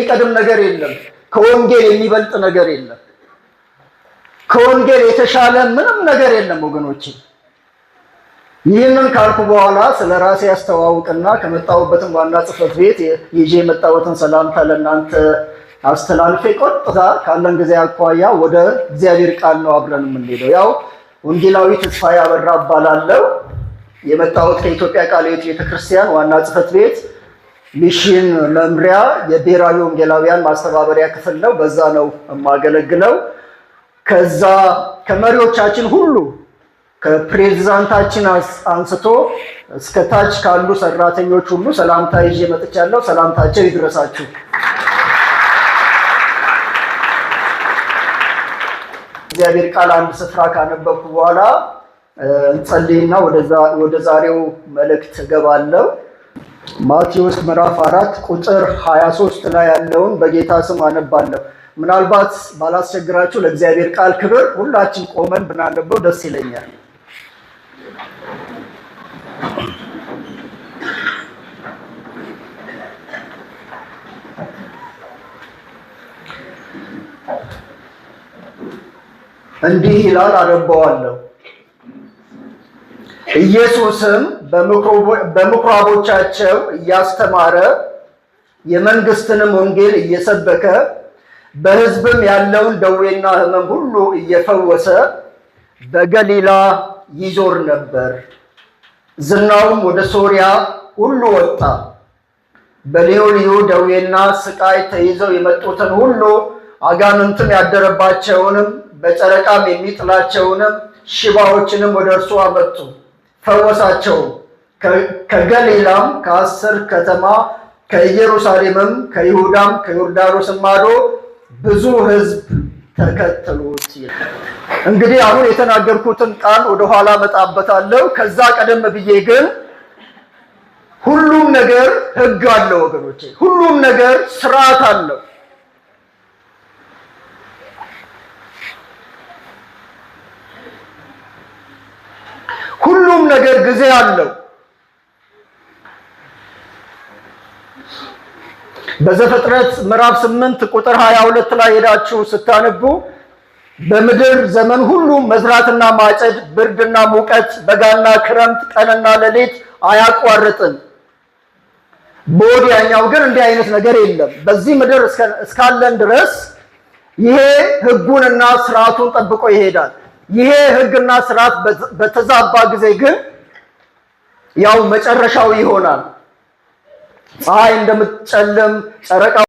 የሚቀድም ነገር የለም። ከወንጌል የሚበልጥ ነገር የለም። ከወንጌል የተሻለ ምንም ነገር የለም ወገኖቼ። ይህንን ካልኩ በኋላ ስለ ራሴ ያስተዋውቅና ከመጣሁበትም ዋና ጽሕፈት ቤት ይዤ የመጣሁትን ሰላምታ ለእናንተ አስተላልፌ ቀጥታ ካለን ጊዜ አኳያ ወደ እግዚአብሔር ቃል ነው አብረን የምንሄደው። ያው ወንጌላዊ ተስፋዬ አበራ እባላለሁ። የመጣሁት ከኢትዮጵያ ቃለ ሕይወት ቤተክርስቲያን ዋና ጽሕፈት ቤት ሚሽን መምሪያ የብሔራዊ ወንጌላውያን ማስተባበሪያ ክፍል ነው። በዛ ነው የማገለግለው። ከዛ ከመሪዎቻችን ሁሉ ከፕሬዝዳንታችን አንስቶ እስከ ታች ካሉ ሰራተኞች ሁሉ ሰላምታ ይዤ መጥቻለሁ። ሰላምታቸው ይድረሳችሁ። እግዚአብሔር ቃል አንድ ስፍራ ካነበብኩ በኋላ እንጸልይና ወደ ዛሬው መልእክት እገባለሁ። ማቴዎስ ምዕራፍ 4 ቁጥር 23 ላይ ያለውን በጌታ ስም አነባለሁ። ምናልባት ባላስቸግራችሁ ለእግዚአብሔር ቃል ክብር ሁላችን ቆመን ብናነበው ደስ ይለኛል። እንዲህ ይላል፣ አነባዋለሁ። ኢየሱስም በምኩራቦቻቸው እያስተማረ የመንግስትንም ወንጌል እየሰበከ በሕዝብም ያለውን ደዌና ሕመም ሁሉ እየፈወሰ በገሊላ ይዞር ነበር። ዝናውም ወደ ሶርያ ሁሉ ወጣ። በልዩ ልዩ ደዌና ስቃይ ተይዘው የመጡትን ሁሉ አጋንንትም ያደረባቸውንም በጨረቃም የሚጥላቸውንም ሽባዎችንም ወደ እርሱ አመጡ፣ ፈወሳቸው። ከገሊላም ከ10 ከተማ ከኢየሩሳሌምም ከይሁዳም ከዮርዳኖስም ማዶ ብዙ ሕዝብ ተከተሉት። እንግዲህ አሁን የተናገርኩትን ቃል ወደኋላ መጣበታለሁ። ከዛ ቀደም ብዬ ግን ሁሉም ነገር ሕግ አለው ወገኖቼ። ሁሉም ነገር ስርዓት አለው። ሁሉም ነገር ጊዜ አለው። በዘፍጥረት ምዕራፍ 8 ቁጥር 22 ላይ ሄዳችሁ ስታነቡ በምድር ዘመን ሁሉ መዝራትና ማጨድ፣ ብርድና ሙቀት፣ በጋና ክረምት፣ ቀንና ሌሊት አያቋርጥም። በወዲያኛው ግን እንዲህ አይነት ነገር የለም። በዚህ ምድር እስካለን ድረስ ይሄ ሕጉንና ስርዓቱን ጠብቆ ይሄዳል። ይሄ ሕግና ስርዓት በተዛባ ጊዜ ግን ያው መጨረሻው ይሆናል። ፀሐይ እንደምትጨልም፣ ጨረቃ